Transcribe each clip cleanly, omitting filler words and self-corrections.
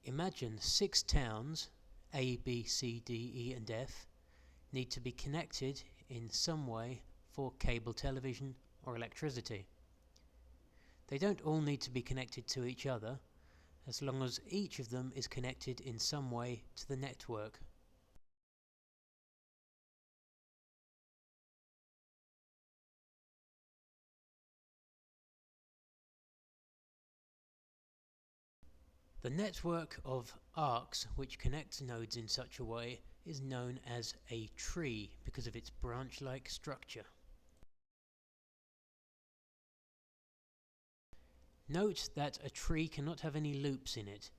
Imagine 6 towns, A, B, C, D, E and F, need to be connected in some way for cable television or electricity. They don't all need to be connected to each other, as long as each of them is connected in some way to the network. The network of arcs which connects nodes in such a way is known as a tree because of its branch-like structure. Note that a tree cannot have any loops in it.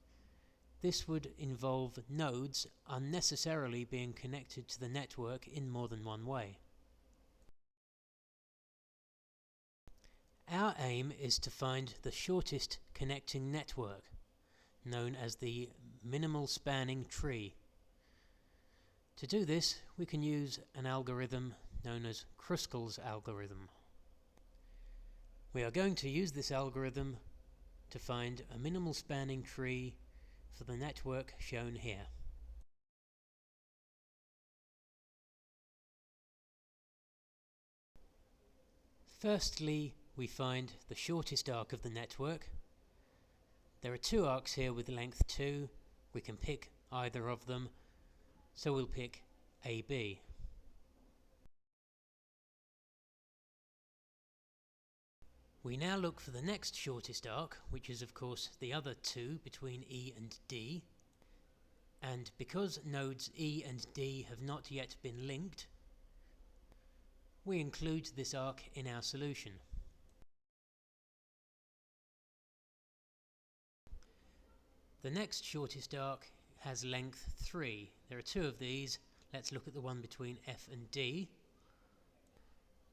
This would involve nodes unnecessarily being connected to the network in more than one way. Our aim is to find the shortest connecting network, known as the minimal spanning tree. To do this, we can use an algorithm known as Kruskal's algorithm. We are going to use this algorithm to find a minimal spanning tree for the network shown here. Firstly, we find the shortest arc of the network. There are 2 arcs here with length 2. We can pick either of them, so we'll pick AB. We now look for the next shortest arc, which is of course the other 2 between E and D. And because nodes E and D have not yet been linked, we include this arc in our solution. The next shortest arc has length 3. There are 2 of these. Let's look at the one between F and D.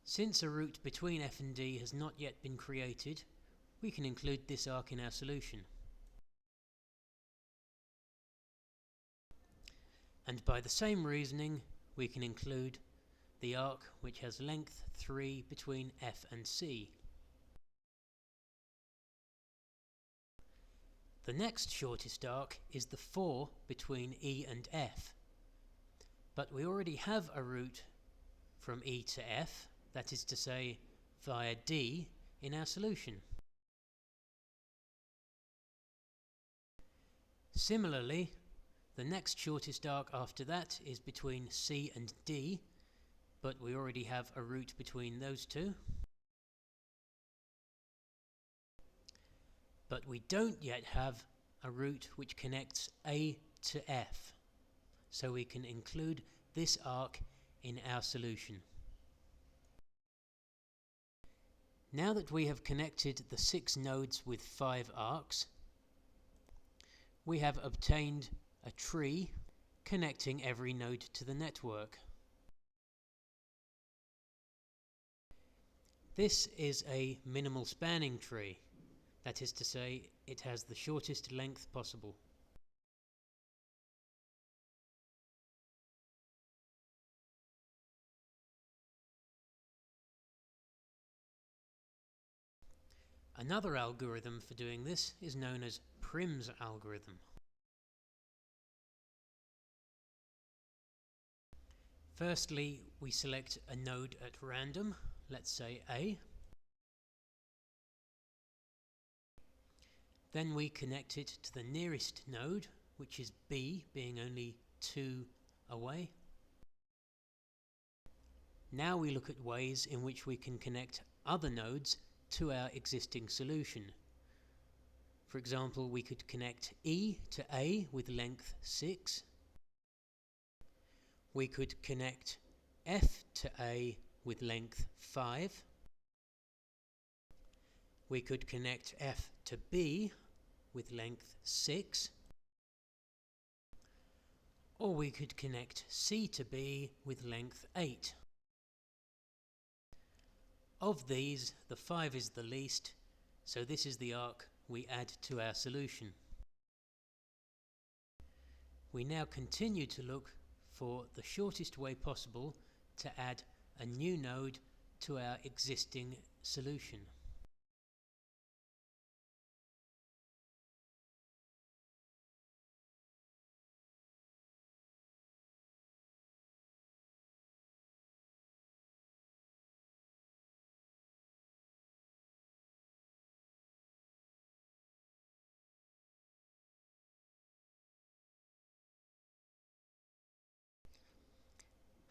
Since a route between F and D has not yet been created, we can include this arc in our solution. And by the same reasoning, we can include the arc which has length 3 between F and C. The next shortest arc is the 4 between E and F. But we already have a route from E to F, that is to say, via D, in our solution. Similarly, the next shortest arc after that is between C and D, but we already have a route between those 2. But we don't yet have a route which connects A to F, so we can include this arc in our solution. Now that we have connected the 6 nodes with 5 arcs, we have obtained a tree connecting every node to the network. This is a minimal spanning tree. That is to say, it has the shortest length possible. Another algorithm for doing this is known as Prim's algorithm. Firstly, we select a node at random, let's say A. Then we connect it to the nearest node, which is B, being only 2 away. Now we look at ways in which we can connect other nodes to our existing solution. For example, we could connect E to A with length 6. We could connect F to A with length 5. We could connect F to B with length 6. Or we could connect C to B with length 8. Of these, the 5 is the least, so this is the arc we add to our solution. We now continue to look for the shortest way possible to add a new node to our existing solution.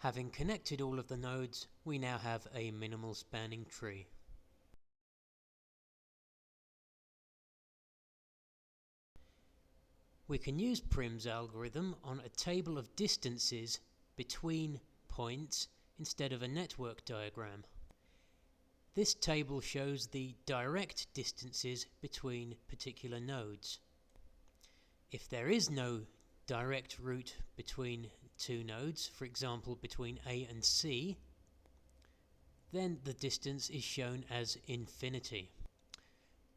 Having connected all of the nodes, we now have a minimal spanning tree. We can use Prim's algorithm on a table of distances between points instead of a network diagram. This table shows the direct distances between particular nodes. If there is no direct route between two nodes, for example between A and C, then the distance is shown as infinity.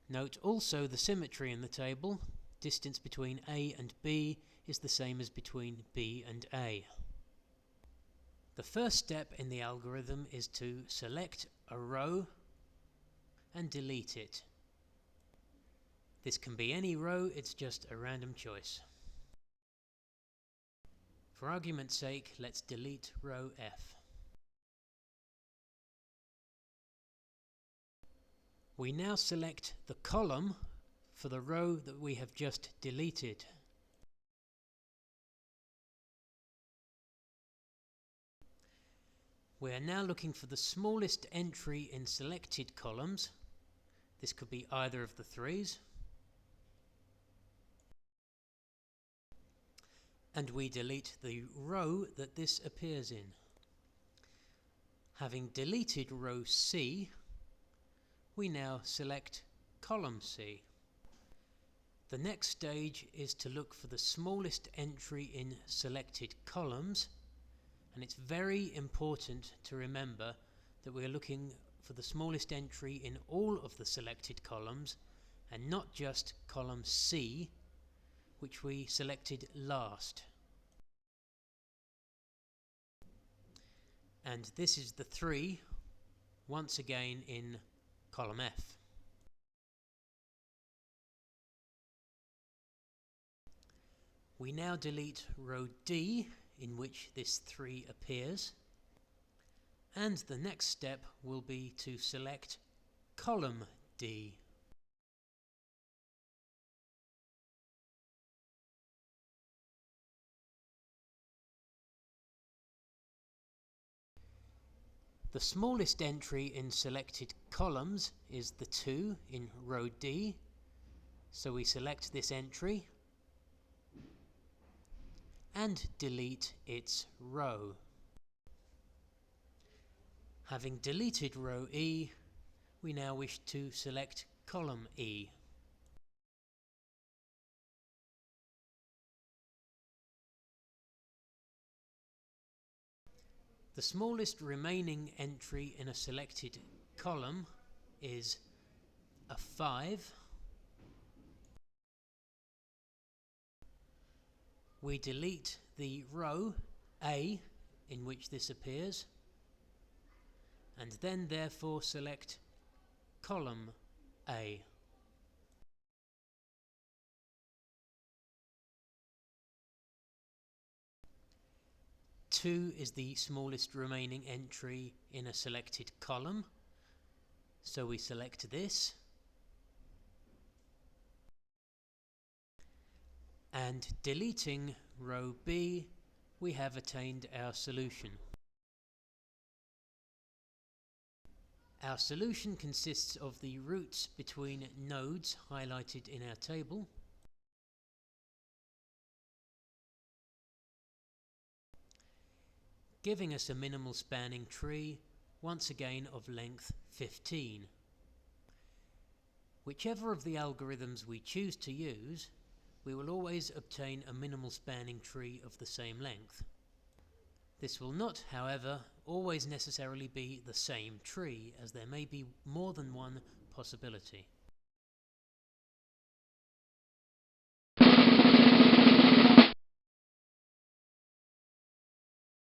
Note also the symmetry in the table. Distance between A and B is the same as between B and A. The first step in the algorithm is to select a row and delete it. This can be any row, it's just a random choice. For argument's sake, let's delete row F. We now select the column for the row that we have just deleted. We are now looking for the smallest entry in selected columns. This could be either of the threes. And we delete the row that this appears in. Having deleted row C, we now select column C. The next stage is to look for the smallest entry in selected columns, and it's very important to remember that we are looking for the smallest entry in all of the selected columns and not just column C, which we selected last. And this is the 3, once again in column F. We now delete row D, in which this 3 appears, and the next step will be to select column D. The smallest entry in selected columns is the 2 in row D, so we select this entry and delete its row. Having deleted row E, we now wish to select column E. The smallest remaining entry in a selected column is a 5. We delete the row A in which this appears, and then therefore select column A. Two is the smallest remaining entry in a selected column, so we select this, and deleting row B, we have attained our solution. Our solution consists of the routes between nodes highlighted in our table, giving us a minimal spanning tree, once again of length 15. Whichever of the algorithms we choose to use, we will always obtain a minimal spanning tree of the same length. This will not, however, always necessarily be the same tree, as there may be more than one possibility.